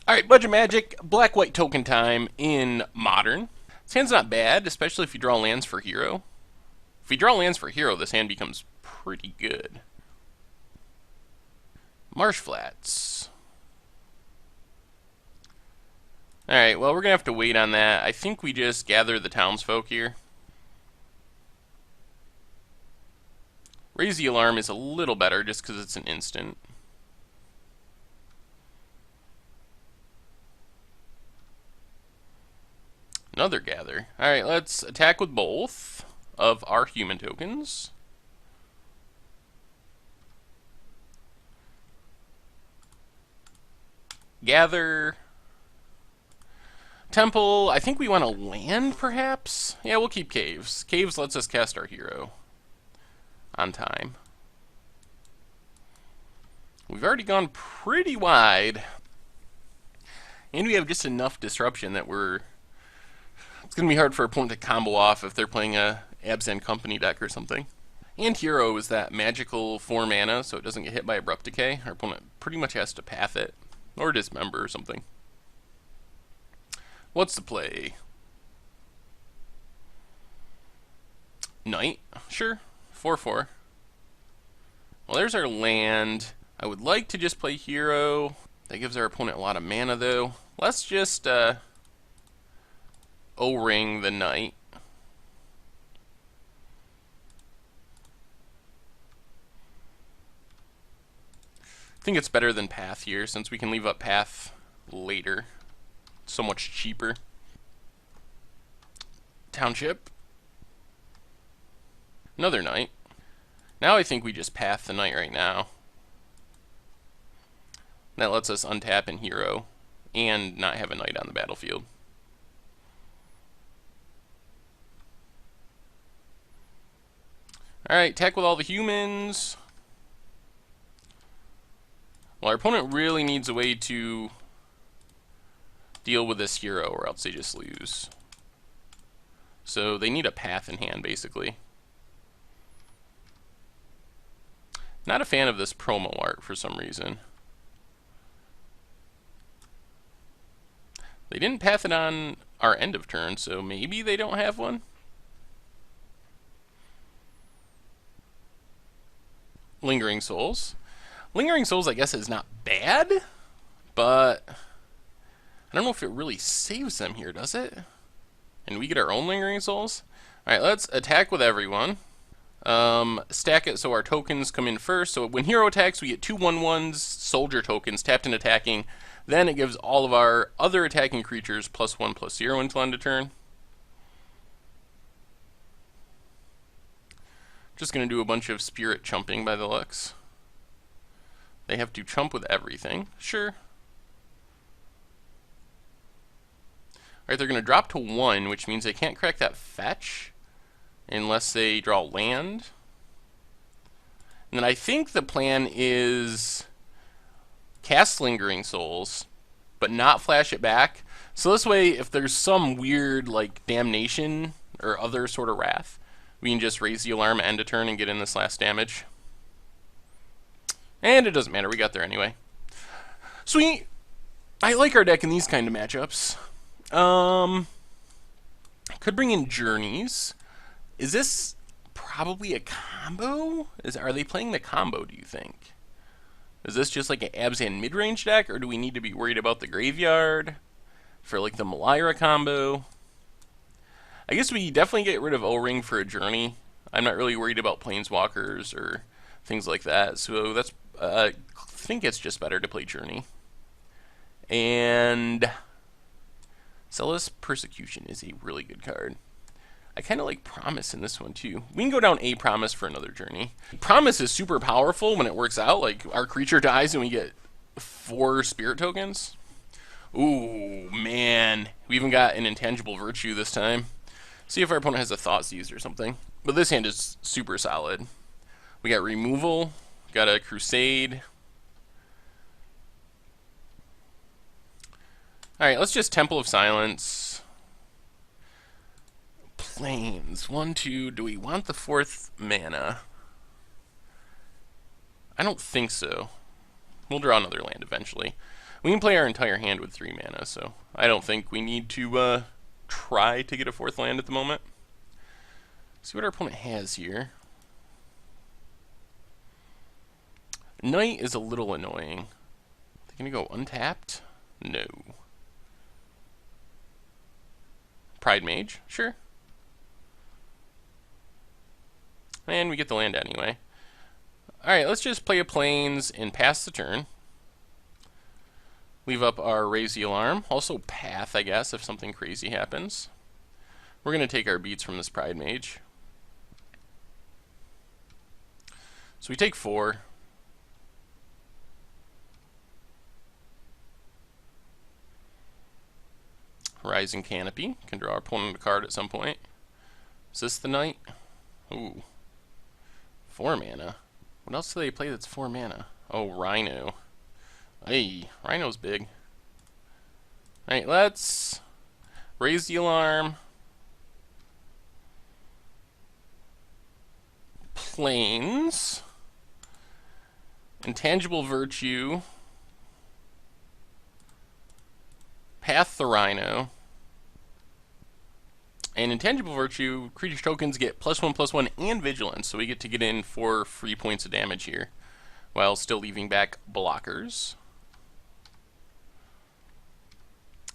Alright, Budget Magic, black-white token time in Modern. This hand's not bad, especially if you draw lands for hero. If you draw lands for hero, this hand becomes pretty good. Marsh Flats. Alright, well, we're going to have to wait on that. I think we just gather the townsfolk here. Raise the Alarm is a little better just because it's an instant. Another gather. Alright, let's attack with both of our human tokens. Gather. Temple. I think we want to land, perhaps? Yeah, we'll keep Caves. Caves lets us cast our hero on time. We've already gone pretty wide. And we have just enough disruption that it's going to be hard for our opponent to combo off if they're playing a Abzan Company deck or something. And Hero is that magical 4 mana, so it doesn't get hit by Abrupt Decay. Our opponent pretty much has to path it, or dismember or something. What's the play? Knight? Sure. 4/4. Well, there's our land. I would like to just play Hero. That gives our opponent a lot of mana, though. Let's just O-ring the Knight. I think it's better than Path here, since we can leave up Path later. It's so much cheaper. Township. Another Knight. Now I think we just Path the Knight right now. That lets us untap and hero, and not have a Knight on the battlefield. Alright, attack with all the humans. Well, our opponent really needs a way to deal with this hero, or else they just lose. So they need a path in hand, basically. Not a fan of this promo art for some reason. They didn't path it on our end of turn, so maybe they don't have one? Lingering Souls. Lingering Souls, I guess, is not bad, but I don't know if it really saves them here, does it? And we get our own Lingering Souls? Alright, let's attack with everyone. Stack it so our tokens come in first. So when hero attacks, we get 2 1/1s, soldier tokens, tapped and attacking. Then it gives all of our other attacking creatures +1/+0 until end of turn. Just going to do a bunch of spirit chumping by the looks. They have to chump with everything. Sure. Alright, they're going to drop to 1, which means they can't crack that fetch unless they draw land. And then I think the plan is cast Lingering Souls, but not flash it back. So this way, if there's some weird, like, Damnation or other sort of Wrath, we can just raise the alarm, end a turn, and get in this last damage. And it doesn't matter, we got there anyway. Sweet! I like our deck in these kind of matchups. Could bring in Journeys. Is this probably a combo? Are they playing the combo, do you think? Is this just like an Abzan mid-range deck, or do we need to be worried about the graveyard for like the Malira combo? I guess we definitely get rid of O-Ring for a Journey. I'm not really worried about Planeswalkers or things like that, so that's I think it's just better to play Journey. And Zealous Persecution is a really good card. I kind of like Promise in this one too. We can go down a Promise for another Journey. Promise is super powerful when it works out. Like, our creature dies and we get 4 spirit tokens. Ooh, man. We even got an Intangible Virtue this time. See if our opponent has a Thoughtseize or something. But this hand is super solid. We got Removal. Got a Crusade. Alright, let's just Temple of Silence. Plains. 1, 2. Do we want the 4th mana? I don't think so. We'll draw another land eventually. We can play our entire hand with 3 mana, so I don't think we need to try to get a 4th land at the moment. See what our opponent has here. Knight is a little annoying. Are they going to go untapped? No. Pride Mage? Sure. And we get the land anyway. Alright, let's just play a Plains and pass the turn. Leave up our Raise the Alarm. Also Path, I guess, if something crazy happens. We're going to take our beats from this Pride Mage. So we take 4. Rising Canopy. Can draw our opponent a card at some point. Is this the Knight? Ooh. 4 mana. What else do they play that's 4 mana? Oh, Rhino. Hey, Rhino's big. Alright, let's Raise the Alarm. Plains. Intangible Virtue. Path the Rhino. And Intangible Virtue, creature tokens get +1/+1 and Vigilance, so we get to get in 4 free points of damage here, while still leaving back blockers.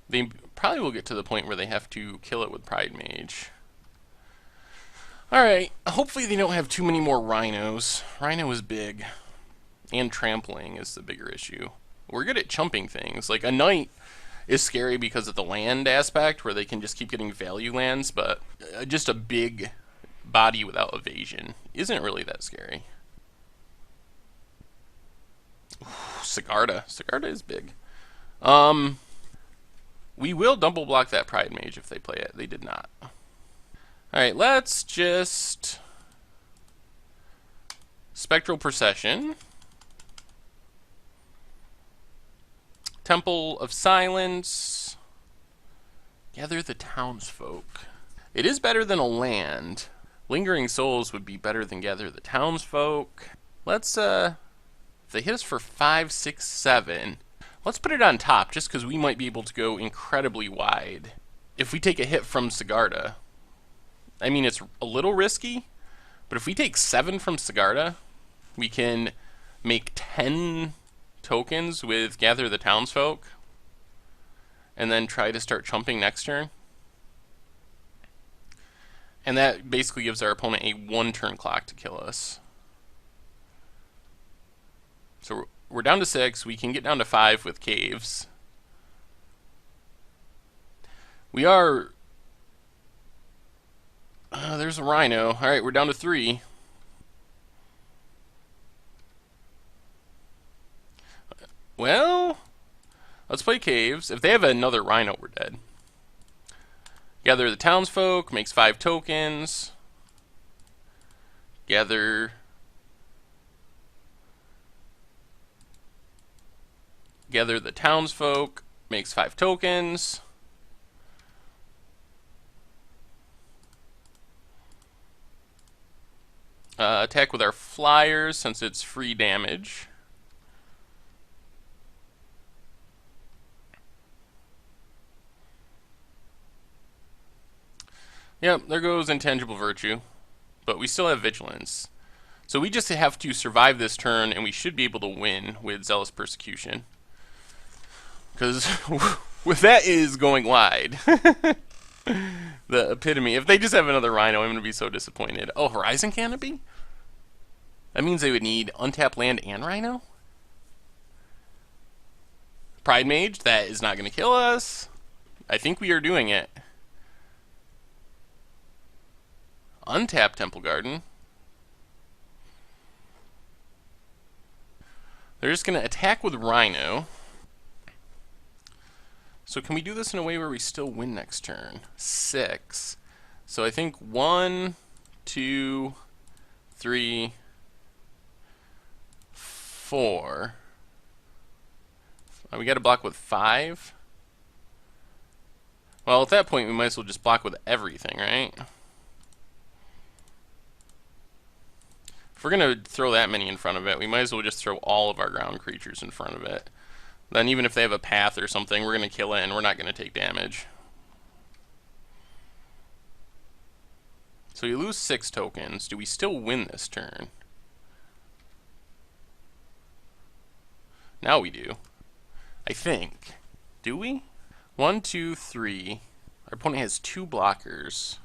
They probably will get to the point where they have to kill it with Pride Mage. Alright, hopefully they don't have too many more Rhinos. Rhino is big, and trampling is the bigger issue. We're good at chumping things. Like, a Knight is scary because of the land aspect, where they can just keep getting value lands, but just a big body without evasion isn't really that scary. Ooh, Sigarda. Sigarda is big. We will double block that Pride Mage if they play it. They did not. Alright, let's just Spectral Procession. Temple of Silence. Gather the Townsfolk. It is better than a land. Lingering Souls would be better than Gather the Townsfolk. Let's, if they hit us for 5, 6, 7, let's put it on top, just because we might be able to go incredibly wide. If we take a hit from Sigarda, I mean, it's a little risky, but if we take 7 from Sigarda, we can make 10 tokens with Gather the Townsfolk, and then try to start chumping next turn. And that basically gives our opponent a 1-turn clock to kill us. So we're down to 6. We can get down to 5 with caves. We are... there's a Rhino. Alright, we're down to 3. Well, let's play caves. If they have another Rhino, we're dead. Gather the Townsfolk, makes 5 tokens. Gather the Townsfolk, makes 5 tokens. Attack with our flyers since it's free damage. Yep, there goes Intangible Virtue. But we still have Vigilance. So we just have to survive this turn, and we should be able to win with Zealous Persecution. Because with that is going wide. The epitome. If they just have another Rhino, I'm going to be so disappointed. Oh, Horizon Canopy? That means they would need Untapped Land and Rhino? Pride Mage? That is not going to kill us. I think we are doing it. Untap Temple Garden. They're just going to attack with Rhino. So can we do this in a way where we still win next turn? 6. So I think 1, 2, 3, 4. We got to block with 5. Well, at that point, we might as well just block with everything, right? If we're going to throw that many in front of it, we might as well just throw all of our ground creatures in front of it. Then even if they have a path or something, we're going to kill it and we're not going to take damage. So we lose 6 tokens. Do we still win this turn? Now we do. I think. Do we? 1, 2, 3. Our opponent has 2 blockers.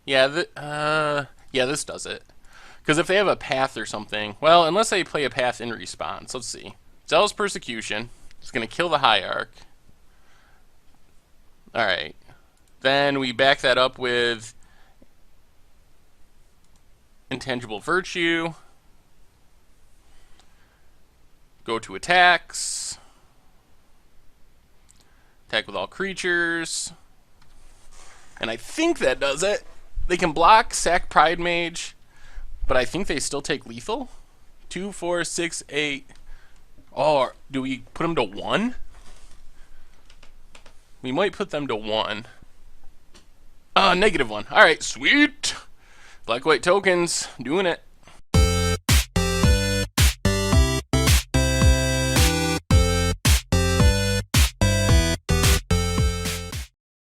Yeah, yeah, this does it. Because if they have a path or something, well, unless they play a path in response. Let's see. Zealous Persecution. It's going to kill the Hierarch. Alright. Then we back that up with Intangible Virtue. Go to attacks. Attack with all creatures. And I think that does it. They can block, sack Pride Mage, but I think they still take lethal. 2, 4, 6, 8. Oh, do we put them to 1? We might put them to 1. -1. Alright, sweet. Black-white tokens. Doing it.